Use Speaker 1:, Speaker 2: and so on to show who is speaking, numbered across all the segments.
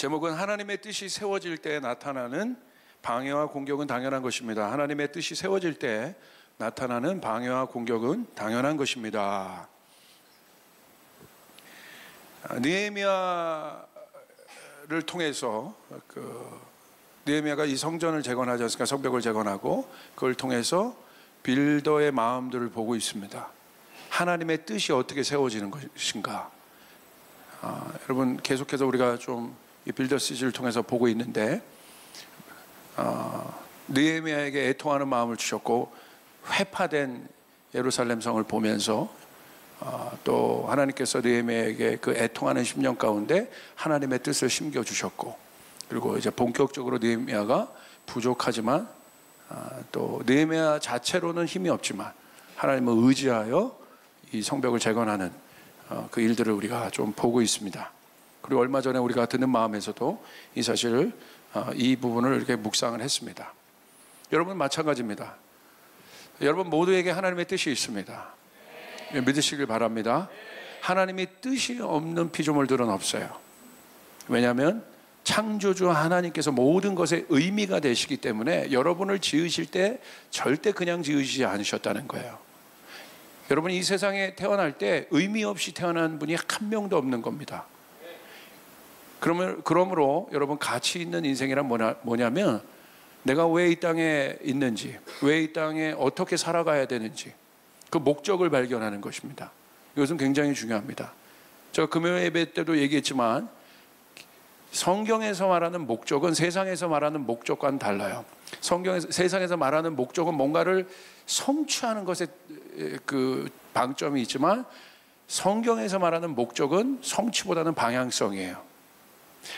Speaker 1: 제목은 하나님의 뜻이 세워질 때 나타나는 방해와 공격은 당연한 것입니다. 하나님의 뜻이 세워질 때 나타나는 방해와 공격은 당연한 것입니다. 느헤미야를 통해서 느헤미야가 이 성전을 재건하지 않습니까? 성벽을 재건하고 그걸 통해서 빌더의 마음들을 보고 있습니다. 하나님의 뜻이 어떻게 세워지는 것인가? 여러분 계속해서 우리가 좀 이 빌더 시즌을 통해서 보고 있는데 느헤미야에게 애통하는 마음을 주셨고 회파된 예루살렘 성을 보면서 또 하나님께서 느헤미야에게 그 애통하는 심령 가운데 하나님의 뜻을 심겨주셨고, 그리고 이제 본격적으로 느헤미야가 부족하지만 또 느헤미야 자체로는 힘이 없지만 하나님을 의지하여 이 성벽을 재건하는 그 일들을 우리가 좀 보고 있습니다. 그리고 얼마 전에 우리가 듣는 마음에서도 이 사실을 이 부분을 이렇게 묵상을 했습니다. 여러분 마찬가지입니다. 여러분 모두에게 하나님의 뜻이 있습니다. 믿으시길 바랍니다. 하나님이 뜻이 없는 피조물들은 없어요. 왜냐하면 창조주 하나님께서 모든 것에 의미가 되시기 때문에 여러분을 지으실 때 절대 그냥 지으시지 않으셨다는 거예요. 여러분이 이 세상에 태어날 때 의미 없이 태어난 분이 한 명도 없는 겁니다. 그러므로 여러분 가치 있는 인생이란 뭐냐면 내가 왜 이 땅에 있는지, 왜 이 땅에 어떻게 살아가야 되는지 그 목적을 발견하는 것입니다. 이것은 굉장히 중요합니다. 제가 금요 예배 때도 얘기했지만 성경에서 말하는 목적은 세상에서 말하는 목적과는 달라요. 세상에서 말하는 목적은 뭔가를 성취하는 것에 그 방점이 있지만 성경에서 말하는 목적은 성취보다는 방향성이에요.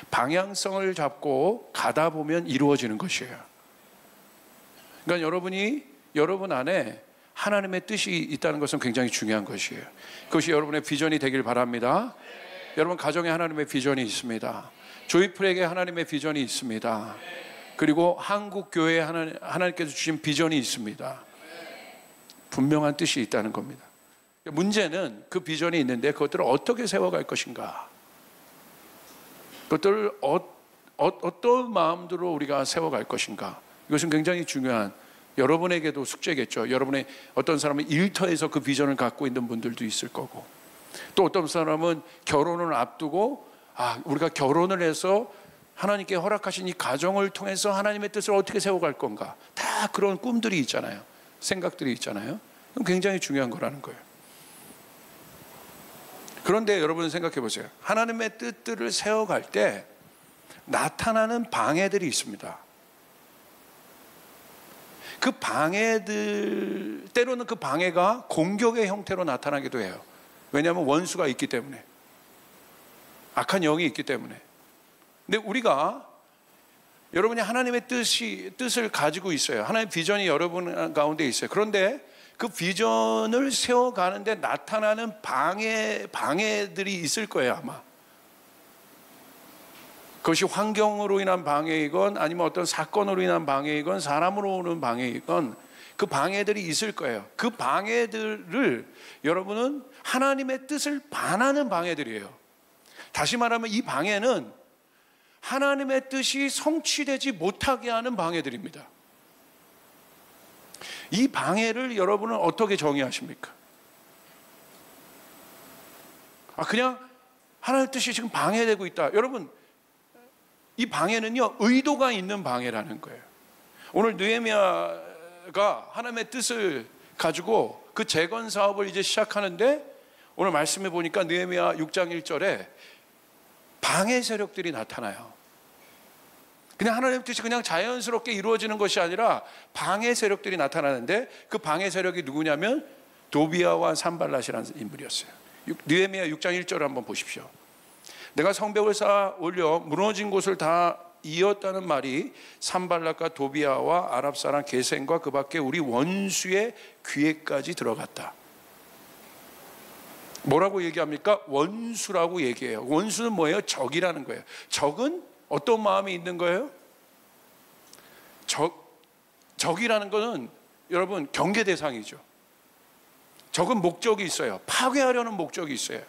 Speaker 1: 방향성을 잡고 가다 보면 이루어지는 것이에요. 그러니까 여러분 안에 하나님의 뜻이 있다는 것은 굉장히 중요한 것이에요. 그것이 여러분의 비전이 되길 바랍니다. 여러분 가정에 하나님의 비전이 있습니다. 조이풀에게 하나님의 비전이 있습니다. 그리고 한국 교회에 하나님께서 주신 비전이 있습니다. 분명한 뜻이 있다는 겁니다. 문제는 그 비전이 있는데 그것들을 어떻게 세워갈 것인가? 그것들을 어떤 마음으로 우리가 세워갈 것인가? 이것은 굉장히 중요한, 여러분에게도 숙제겠죠. 여러분의 어떤 사람은 일터에서 그 비전을 갖고 있는 분들도 있을 거고, 또 어떤 사람은 결혼을 앞두고 우리가 결혼을 해서 하나님께 허락하신 이 가정을 통해서 하나님의 뜻을 어떻게 세워갈 건가? 다 그런 꿈들이 있잖아요. 생각들이 있잖아요. 그건 굉장히 중요한 거라는 거예요. 그런데 여러분 생각해 보세요. 하나님의 뜻들을 세워갈 때 나타나는 방해들이 있습니다. 그 방해들, 때로는 그 방해가 공격의 형태로 나타나기도 해요. 왜냐하면 원수가 있기 때문에, 악한 영이 있기 때문에. 근데 우리가, 여러분이 하나님의 뜻을 가지고 있어요. 하나님의 비전이 여러분 가운데 있어요. 그런데 그 비전을 세워가는데 나타나는 방해들이 있을 거예요, 아마. 그것이 환경으로 인한 방해이건 아니면 어떤 사건으로 인한 방해이건 사람으로 오는 방해이건 그 방해들이 있을 거예요. 그 방해들을 여러분은 하나님의 뜻을 반하는 방해들이에요. 다시 말하면 이 방해는 하나님의 뜻이 성취되지 못하게 하는 방해들입니다. 이 방해를 여러분은 어떻게 정의하십니까? 그냥 하나님의 뜻이 지금 방해되고 있다. 여러분, 이 방해는요, 의도가 있는 방해라는 거예요. 오늘 느헤미야가 하나님의 뜻을 가지고 그 재건 사업을 이제 시작하는데, 오늘 말씀해 보니까 느헤미야 6장 1절에 방해 세력들이 나타나요. 그냥 하나님의 뜻이 그냥 자연스럽게 이루어지는 것이 아니라 방해 세력들이 나타나는데, 그 방해 세력이 누구냐면 도비아와 산발랏이라는 인물이었어요. 느헤미야 6장 1절을 한번 보십시오. 내가 성벽을 쌓아 올려 무너진 곳을 다 이었다는 말이 산발랏과 도비아와 아랍 사람 게셈과 그 밖에 우리 원수의 귀에까지 들어갔다. 뭐라고 얘기합니까? 원수라고 얘기해요. 원수는 뭐예요? 적이라는 거예요. 적은 어떤 마음이 있는 거예요? 적이라는 것은 여러분 경계 대상이죠. 적은 목적이 있어요. 파괴하려는 목적이 있어요.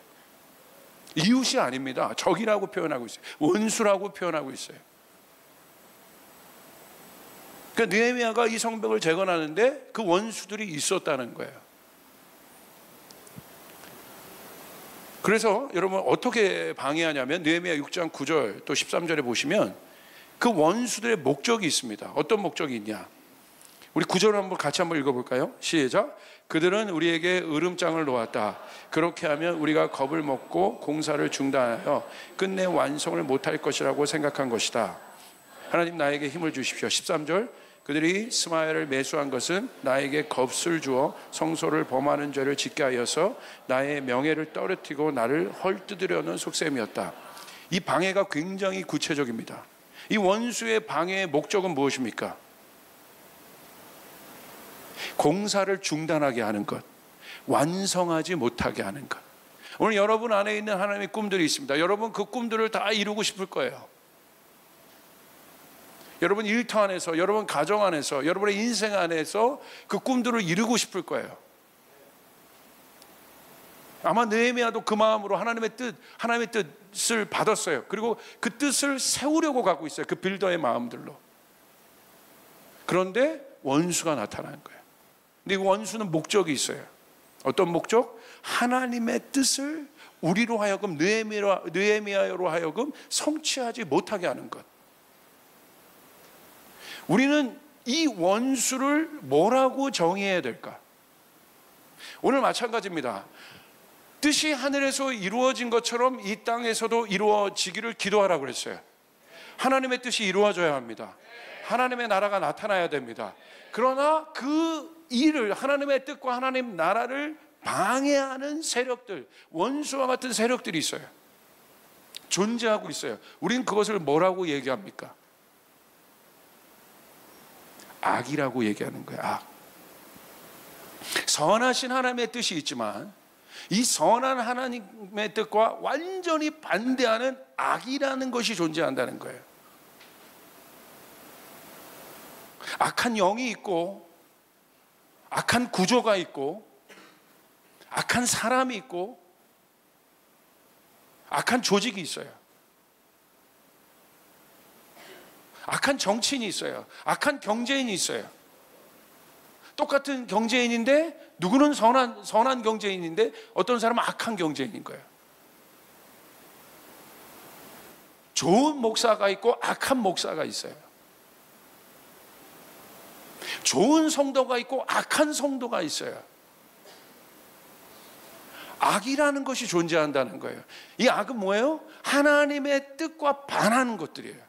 Speaker 1: 이웃이 아닙니다. 적이라고 표현하고 있어요. 원수라고 표현하고 있어요. 그러니까 느헤미야가 이 성벽을 재건하는데 그 원수들이 있었다는 거예요. 그래서 여러분 어떻게 방해하냐면 느헤미야 6장 9절 또 13절에 보시면 그 원수들의 목적이 있습니다. 어떤 목적이 있냐? 우리 9절을 한번 같이 한번 읽어볼까요? 시작. 그들은 우리에게 으름장을 놓았다. 그렇게 하면 우리가 겁을 먹고 공사를 중단하여 끝내 완성을 못할 것이라고 생각한 것이다. 하나님 나에게 힘을 주십시오. 13절. 그들이 스마야를 매수한 것은 나에게 겁을 주어 성소를 범하는 죄를 짓게 하여서 나의 명예를 떨어뜨리고 나를 헐뜯으려는 속셈이었다. 이 방해가 굉장히 구체적입니다. 이 원수의 방해의 목적은 무엇입니까? 공사를 중단하게 하는 것, 완성하지 못하게 하는 것. 오늘 여러분 안에 있는 하나님의 꿈들이 있습니다. 여러분 그 꿈들을 다 이루고 싶을 거예요. 여러분 일터 안에서, 여러분 가정 안에서, 여러분의 인생 안에서 그 꿈들을 이루고 싶을 거예요. 아마 느헤미야도 그 마음으로 하나님의 뜻을 받았어요. 그리고 그 뜻을 세우려고 가고 있어요. 그 빌더의 마음들로. 그런데 원수가 나타나는 거예요. 근데 이 원수는 목적이 있어요. 어떤 목적? 하나님의 뜻을 우리로 하여금 느헤미야로 하여금 성취하지 못하게 하는 것. 우리는 이 원수를 뭐라고 정의해야 될까? 오늘 마찬가지입니다. 뜻이 하늘에서 이루어진 것처럼 이 땅에서도 이루어지기를 기도하라고 그랬어요. 하나님의 뜻이 이루어져야 합니다. 하나님의 나라가 나타나야 됩니다. 그러나 그 일을, 하나님의 뜻과 하나님 나라를 방해하는 세력들, 원수와 같은 세력들이 있어요. 존재하고 있어요. 우린 그것을 뭐라고 얘기합니까? 악이라고 얘기하는 거예요. 악. 선하신 하나님의 뜻이 있지만 이 선한 하나님의 뜻과 완전히 반대하는 악이라는 것이 존재한다는 거예요. 악한 영이 있고, 악한 구조가 있고, 악한 사람이 있고, 악한 조직이 있어요. 악한 정치인이 있어요. 악한 경제인이 있어요. 똑같은 경제인인데 누구는 선한 경제인인데 어떤 사람은 악한 경제인인 거예요. 좋은 목사가 있고 악한 목사가 있어요. 좋은 성도가 있고 악한 성도가 있어요. 악이라는 것이 존재한다는 거예요. 이 악은 뭐예요? 하나님의 뜻과 반하는 것들이에요.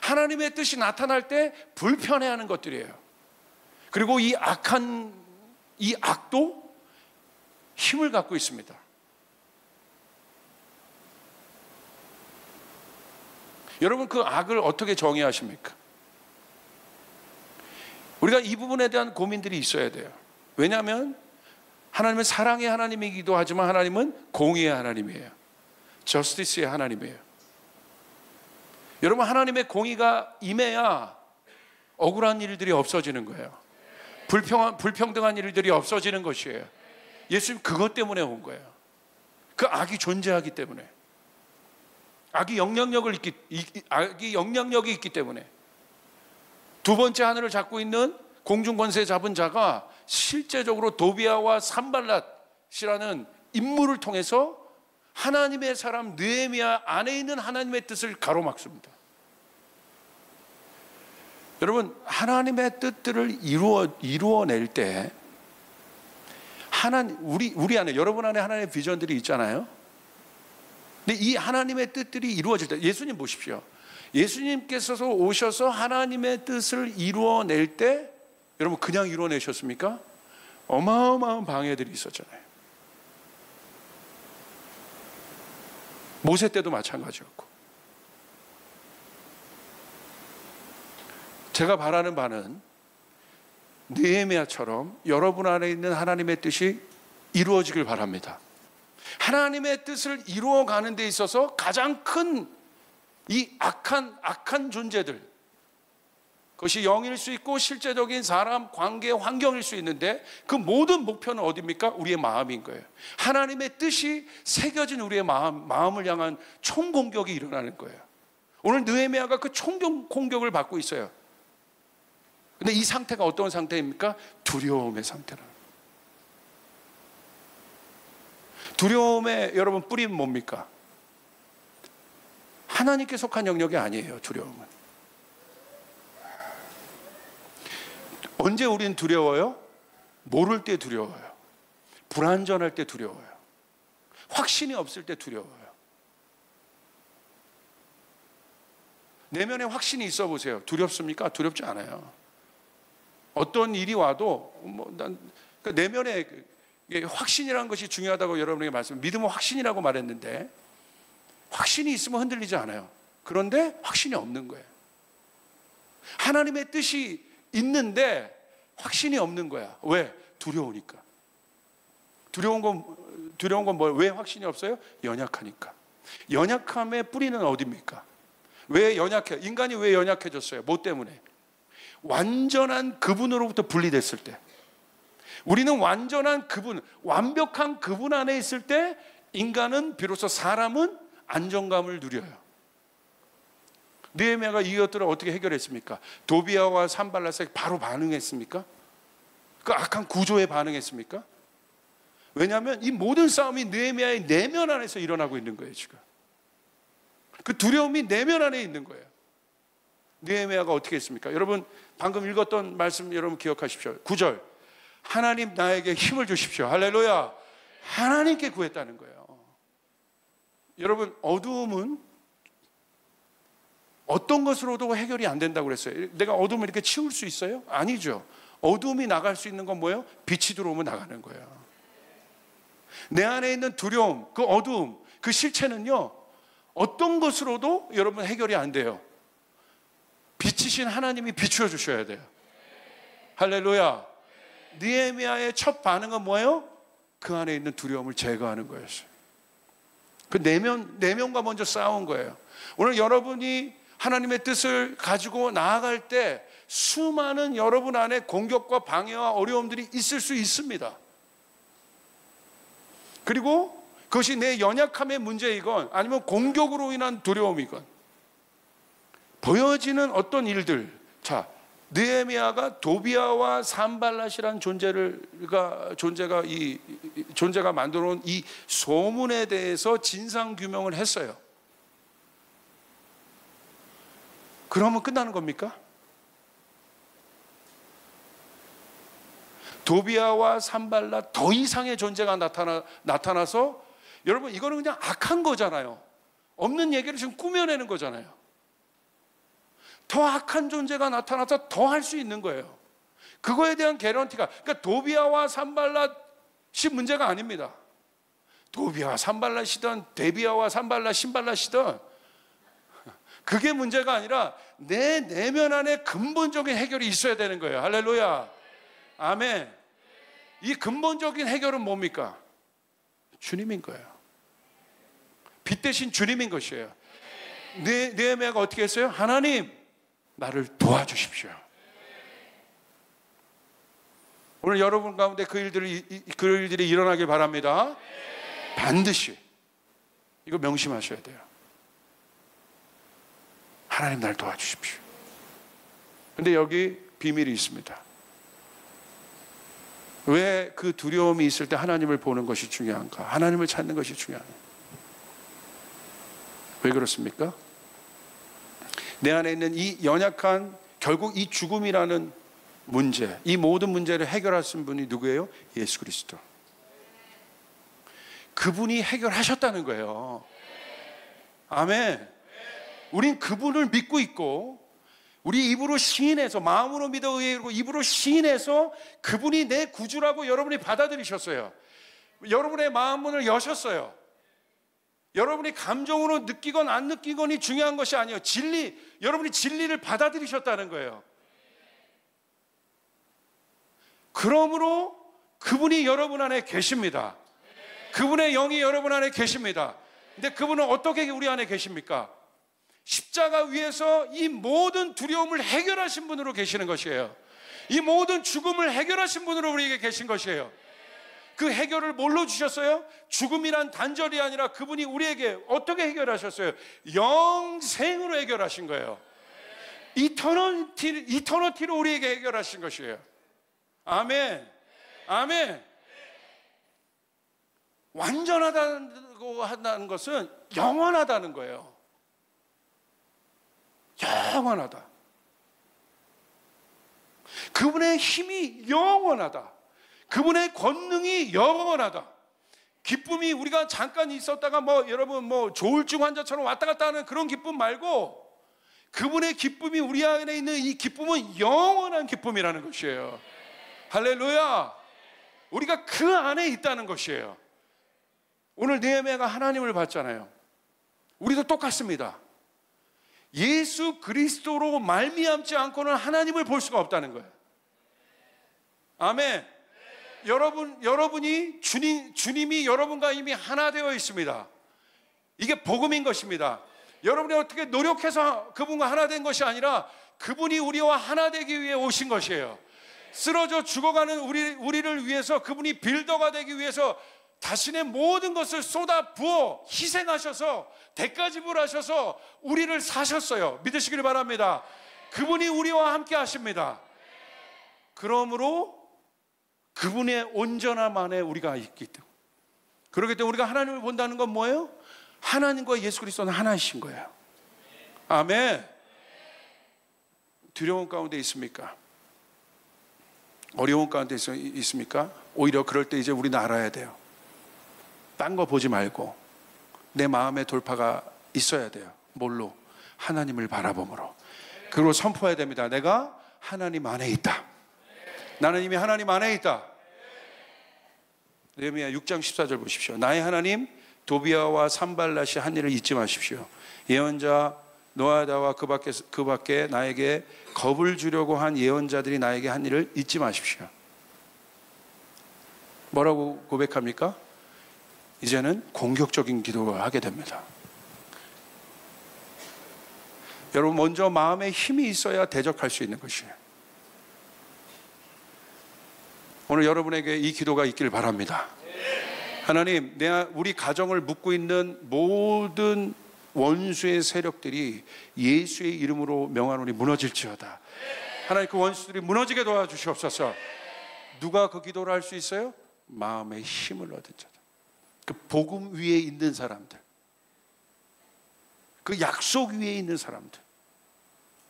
Speaker 1: 하나님의 뜻이 나타날 때 불편해하는 것들이에요. 그리고 이 악도 힘을 갖고 있습니다. 여러분 그 악을 어떻게 정의하십니까? 우리가 이 부분에 대한 고민들이 있어야 돼요. 왜냐하면 하나님은 사랑의 하나님이기도 하지만 하나님은 공의의 하나님이에요. 저스티스의 하나님이에요. 여러분 하나님의 공의가 임해야 억울한 일들이 없어지는 거예요. 불평등한 일들이 없어지는 것이에요. 예수님 그것 때문에 온 거예요. 그 악이 존재하기 때문에. 악이 영향력이 있기 때문에. 두 번째 하늘을 잡고 있는 공중권세 잡은 자가 실제적으로 도비아와 산발랏이라는 인물을 통해서 하나님의 사람 느헤미야 안에 있는 하나님의 뜻을 가로막습니다. 여러분 하나님의 뜻들을 이루어낼 때 우리 안에, 여러분 안에 하나님의 비전들이 있잖아요. 근데 이 하나님의 뜻들이 이루어질 때, 예수님 보십시오. 예수님께서 오셔서 하나님의 뜻을 이루어낼 때 여러분 그냥 이루어내셨습니까? 어마어마한 방해들이 있었잖아요. 모세 때도 마찬가지였고. 제가 바라는 바는 느헤미야처럼 여러분 안에 있는 하나님의 뜻이 이루어지길 바랍니다. 하나님의 뜻을 이루어가는 데 있어서 가장 큰 이 악한 존재들, 그것이 영일 수 있고 실제적인 사람, 관계, 환경일 수 있는데 그 모든 목표는 어디입니까? 우리의 마음인 거예요. 하나님의 뜻이 새겨진 우리의 마음을 향한 총공격이 일어나는 거예요. 오늘 느헤미야가 그 총공격을 받고 있어요. 근데 이 상태가 어떤 상태입니까? 두려움의 상태라. 두려움의 여러분 뿌리는 뭡니까? 하나님께 속한 영역이 아니에요. 두려움은. 언제 우리는 두려워요? 모를 때 두려워요. 불안전할 때 두려워요. 확신이 없을 때 두려워요. 내면에 확신이 있어 보세요. 두렵습니까? 두렵지 않아요. 어떤 일이 와도 내면에 확신이라는 것이 중요하다고 여러분에게 믿음은 확신이라고 말했는데 확신이 있으면 흔들리지 않아요. 그런데 확신이 없는 거예요. 하나님의 뜻이 있는데 확신이 없는 거야. 왜? 두려우니까. 두려운 건 뭐예요? 왜 확신이 없어요? 연약하니까. 연약함의 뿌리는 어디입니까? 왜 연약해? 인간이 왜 연약해졌어요? 뭐 때문에? 완전한 그분으로부터 분리됐을 때. 우리는 완전한 그분, 완벽한 그분 안에 있을 때 인간은 비로소 사람은 안정감을 누려요. 느헤미야가 이것들을 어떻게 해결했습니까? 도비야와 산발랏에게 바로 반응했습니까? 그 악한 구조에 반응했습니까? 왜냐하면 이 모든 싸움이 느헤미야의 내면 안에서 일어나고 있는 거예요. 지금 그 두려움이 내면 안에 있는 거예요. 느헤미야가 어떻게 했습니까? 여러분 방금 읽었던 말씀 여러분 기억하십시오. 9절, 하나님 나에게 힘을 주십시오. 할렐루야. 하나님께 구했다는 거예요. 여러분 어두움은 어떤 것으로도 해결이 안 된다고 그랬어요. 내가 어둠을 이렇게 치울 수 있어요? 아니죠. 어둠이 나갈 수 있는 건 뭐예요? 빛이 들어오면 나가는 거예요. 내 안에 있는 두려움, 그 어두움, 그 실체는요 어떤 것으로도 여러분 해결이 안 돼요. 빛이신 하나님이 비추어 주셔야 돼요. 할렐루야. 느헤미야의 첫 반응은 뭐예요? 그 안에 있는 두려움을 제거하는 거였어요. 그 내면과 먼저 싸운 거예요. 오늘 여러분이 하나님의 뜻을 가지고 나아갈 때 수많은 여러분 안에 공격과 방해와 어려움들이 있을 수 있습니다. 그리고 그것이 내 연약함의 문제이건 아니면 공격으로 인한 두려움이건 보여지는 어떤 일들, 자, 느헤미야가 도비야와 산발랏이라는 존재가 만들어 놓은 이 소문에 대해서 진상 규명을 했어요. 그러면 끝나는 겁니까? 도비야와 산발랏 더 이상의 존재가 나타나서 여러분 이거는 그냥 악한 거잖아요. 없는 얘기를 지금 꾸며내는 거잖아요. 더 악한 존재가 나타나서 더 할 수 있는 거예요. 그거에 대한 개런티가, 그러니까 도비야와 산발랏이 문제가 아닙니다. 도비야와 산발랏이든 데비야와 산발랏, 신발랏이든 그게 문제가 아니라 내 내면 안에 근본적인 해결이 있어야 되는 거예요. 할렐루야. 아멘. 이 근본적인 해결은 뭡니까? 주님인 거예요. 빛 대신 주님인 것이에요. 느헤미야가 어떻게 했어요? 하나님, 나를 도와주십시오. 오늘 여러분 가운데 그 일들이 일어나길 바랍니다. 반드시 이거 명심하셔야 돼요. 하나님 나를 도와주십시오. 근데 여기 비밀이 있습니다. 왜 그 두려움이 있을 때 하나님을 보는 것이 중요한가? 하나님을 찾는 것이 중요한가? 왜 그렇습니까? 내 안에 있는 이 연약한, 결국 이 죽음이라는 문제, 이 모든 문제를 해결하신 분이 누구예요? 예수 그리스도. 그분이 해결하셨다는 거예요. 아멘. 우린 그분을 믿고 있고 우리 입으로 시인해서, 마음으로 믿어 의에 이르고 입으로 시인해서 그분이 내 구주라고 여러분이 받아들이셨어요. 여러분의 마음문을 여셨어요. 여러분이 감정으로 느끼건 안 느끼건이 중요한 것이 아니에요. 여러분이 진리를 받아들이셨다는 거예요. 그러므로 그분이 여러분 안에 계십니다. 그분의 영이 여러분 안에 계십니다. 근데 그분은 어떻게 우리 안에 계십니까? 십자가 위에서 이 모든 두려움을 해결하신 분으로 계시는 것이에요. 이 모든 죽음을 해결하신 분으로 우리에게 계신 것이에요. 그 해결을 뭘로 주셨어요? 죽음이란 단절이 아니라 그분이 우리에게 어떻게 해결하셨어요? 영생으로 해결하신 거예요. 이터너티로 우리에게 해결하신 것이에요. 아멘. 아멘. 완전하다고 한다는 것은 영원하다는 거예요. 영원하다. 그분의 힘이 영원하다. 그분의 권능이 영원하다. 기쁨이 우리가 잠깐 있었다가 여러분 조울증 환자처럼 왔다 갔다 하는 그런 기쁨 말고, 그분의 기쁨이 우리 안에 있는 이 기쁨은 영원한 기쁨이라는 것이에요. 할렐루야. 우리가 그 안에 있다는 것이에요. 오늘 느헤미야가 하나님을 봤잖아요. 우리도 똑같습니다. 예수 그리스도로 말미암지 않고는 하나님을 볼 수가 없다는 거예요. 아멘. 여러분이 주님이 여러분과 이미 하나 되어 있습니다. 이게 복음인 것입니다. 여러분이 어떻게 노력해서 그분과 하나 된 것이 아니라 그분이 우리와 하나 되기 위해 오신 것이에요. 쓰러져 죽어가는 우리를 위해서, 그분이 빌더가 되기 위해서 자신의 모든 것을 쏟아 부어 희생하셔서 대가 지불하셔서 우리를 사셨어요. 믿으시길 바랍니다. 그분이 우리와 함께 하십니다. 그러므로 그분의 온전함 안에 우리가 있기 때문에, 그렇기 때문에 우리가 하나님을 본다는 건 뭐예요? 하나님과 예수 그리스도는 하나이신 거예요. 아멘. 두려움 가운데 있습니까? 어려운 가운데 있습니까? 오히려 그럴 때 이제 우리는 알아야 돼요. 딴 거 보지 말고 내 마음의 돌파가 있어야 돼요. 뭘로? 하나님을 바라봄으로. 그리고 선포해야 됩니다. 내가 하나님 안에 있다. 나는 이미 하나님 안에 있다. 느헤미야 6장 14절 보십시오. 나의 하나님 도비아와 산발랏이 한 일을 잊지 마십시오. 예언자 노아다와 그 밖에 나에게 겁을 주려고 한 예언자들이 나에게 한 일을 잊지 마십시오. 뭐라고 고백합니까? 이제는 공격적인 기도를 하게 됩니다. 여러분, 먼저 마음에 힘이 있어야 대적할 수 있는 것이에요. 오늘 여러분에게 이 기도가 있길 바랍니다. 하나님, 우리 가정을 묶고 있는 모든 원수의 세력들이 예수의 이름으로 명하노니 무너질지어다. 하나님, 그 원수들이 무너지게 도와주시옵소서. 누가 그 기도를 할 수 있어요? 마음에 힘을 얻은 자들, 그 복음 위에 있는 사람들, 그 약속 위에 있는 사람들,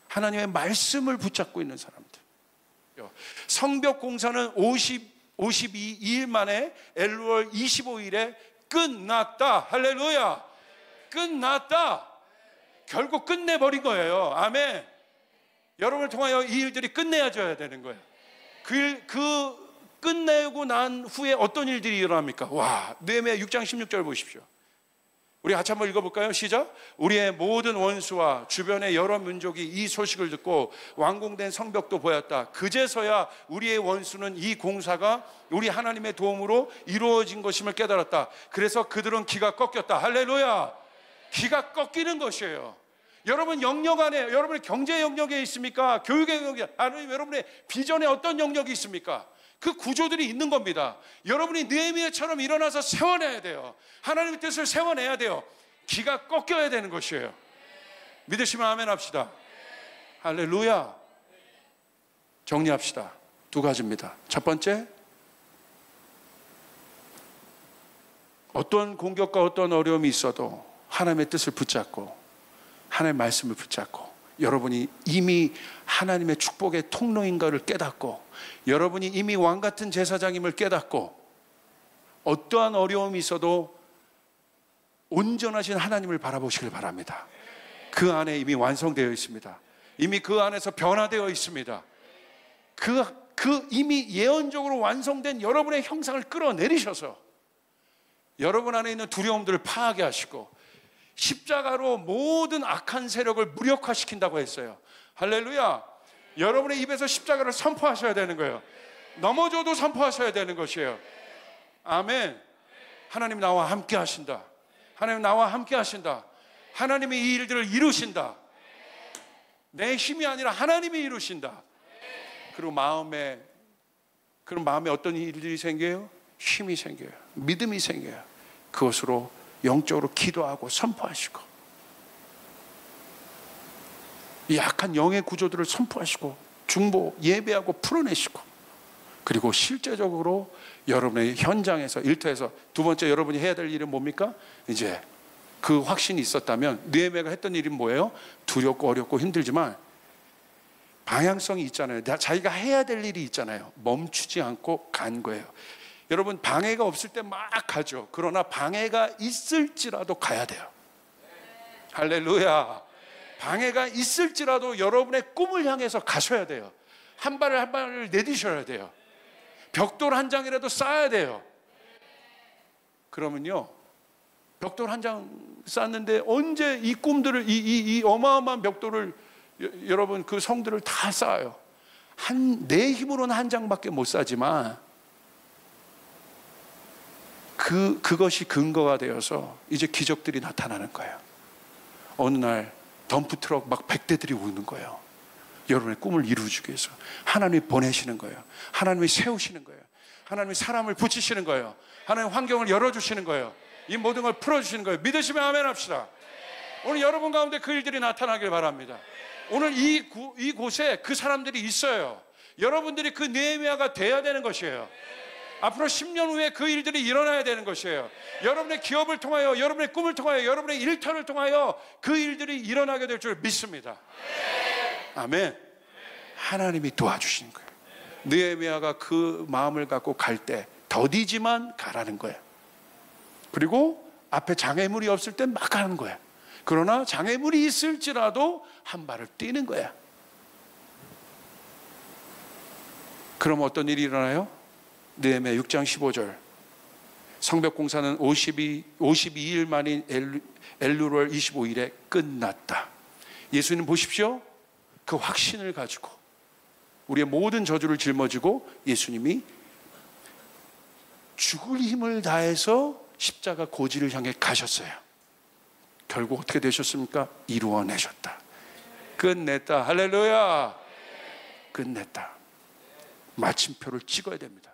Speaker 1: 하나님의 말씀을 붙잡고 있는 사람들. 성벽 공사는 52일 만에 엘루월 25일에 끝났다. 할렐루야. 끝났다. 결국 끝내버린 거예요. 아멘. 여러분을 통하여 이 일들이 끝내야져야 되는 거예요. 그 끝내고 난 후에 어떤 일들이 일어납니까? 와, 느헤미야 6장 16절 보십시오. 우리 같이 한번 읽어볼까요? 시작. 우리의 모든 원수와 주변의 여러 민족이 이 소식을 듣고 완공된 성벽도 보였다. 그제서야 우리의 원수는 이 공사가 우리 하나님의 도움으로 이루어진 것임을 깨달았다. 그래서 그들은 기가 꺾였다. 할렐루야. 기가 꺾이는 것이에요. 여러분 영역 안에, 여러분의 경제 영역에 있습니까? 교육의 영역에, 아니면 여러분의 비전에 어떤 영역이 있습니까? 그 구조들이 있는 겁니다. 여러분이 느헤미야처럼 일어나서 세워내야 돼요. 하나님의 뜻을 세워내야 돼요. 기가 꺾여야 되는 것이에요. 믿으시면 아멘 합시다. 할렐루야. 정리합시다. 두 가지입니다. 첫 번째, 어떤 공격과 어떤 어려움이 있어도 하나님의 뜻을 붙잡고 하나님의 말씀을 붙잡고, 여러분이 이미 하나님의 축복의 통로인가를 깨닫고, 여러분이 이미 왕같은 제사장임을 깨닫고, 어떠한 어려움이 있어도 온전하신 하나님을 바라보시길 바랍니다. 그 안에 이미 완성되어 있습니다. 이미 그 안에서 변화되어 있습니다. 그 이미 예언적으로 완성된 여러분의 형상을 끌어내리셔서 여러분 안에 있는 두려움들을 파하게 하시고 십자가로 모든 악한 세력을 무력화시킨다고 했어요. 할렐루야. 여러분의 입에서 십자가를 선포하셔야 되는 거예요. 넘어져도 선포하셔야 되는 것이에요. 아멘. 하나님 나와 함께 하신다. 하나님 나와 함께 하신다. 하나님이 이 일들을 이루신다. 내 힘이 아니라 하나님이 이루신다. 그리고 그런 마음에 어떤 일들이 생겨요? 힘이 생겨요. 믿음이 생겨요. 그것으로 영적으로 기도하고 선포하시고, 이 약한 영의 구조들을 선포하시고 중보 예배하고 풀어내시고, 그리고 실제적으로 여러분의 현장에서, 일터에서 두 번째 여러분이 해야 될 일은 뭡니까? 이제 그 확신이 있었다면 느헤미야가 했던 일은 뭐예요? 두렵고 어렵고 힘들지만 방향성이 있잖아요. 자기가 해야 될 일이 있잖아요. 멈추지 않고 간 거예요. 여러분, 방해가 없을 때 막 가죠. 그러나 방해가 있을지라도 가야 돼요. 할렐루야. 방해가 있을지라도 여러분의 꿈을 향해서 가셔야 돼요. 한 발을 한 발을 내디셔야 돼요. 벽돌 한 장이라도 쌓아야 돼요. 그러면요, 벽돌 한 장 쌓는데 언제 이 꿈들을, 이 어마어마한 벽돌을, 여러분 그 성들을 다 쌓아요. 내 힘으로는 한 장밖에 못 쌓지만 그것이 근거가 되어서 이제 기적들이 나타나는 거예요. 어느 날 덤프트럭 막 100대들이 오는 거예요. 여러분의 꿈을 이루어주기 위해서 하나님이 보내시는 거예요. 하나님이 세우시는 거예요. 하나님이 사람을 붙이시는 거예요. 하나님 환경을 열어주시는 거예요. 이 모든 걸 풀어주시는 거예요. 믿으시면 아멘 합시다. 오늘 여러분 가운데 그 일들이 나타나길 바랍니다. 오늘 이곳에 그 사람들이 있어요. 여러분들이 그 느헤미야가 돼야 되는 것이에요. 앞으로 10년 후에 그 일들이 일어나야 되는 것이에요. 여러분의 기업을 통하여, 여러분의 꿈을 통하여, 여러분의 일터를 통하여 그 일들이 일어나게 될 줄 믿습니다. 아멘. 하나님이 도와주시는 거예요. 느헤미야가 그 마음을 갖고 갈 때 더디지만 가라는 거예요. 그리고 앞에 장애물이 없을 땐 막 가는 거예요. 그러나 장애물이 있을지라도 한 발을 뛰는 거야. 그럼 어떤 일이 일어나요? 느헤미야 6장 15절. 성벽 공사는 52일 만인 엘루월 25일에 끝났다. 예수님 보십시오. 그 확신을 가지고 우리의 모든 저주를 짊어지고 예수님이 죽을 힘을 다해서 십자가 고지를 향해 가셨어요. 결국 어떻게 되셨습니까? 이루어내셨다. 끝냈다. 할렐루야. 끝냈다. 마침표를 찍어야 됩니다.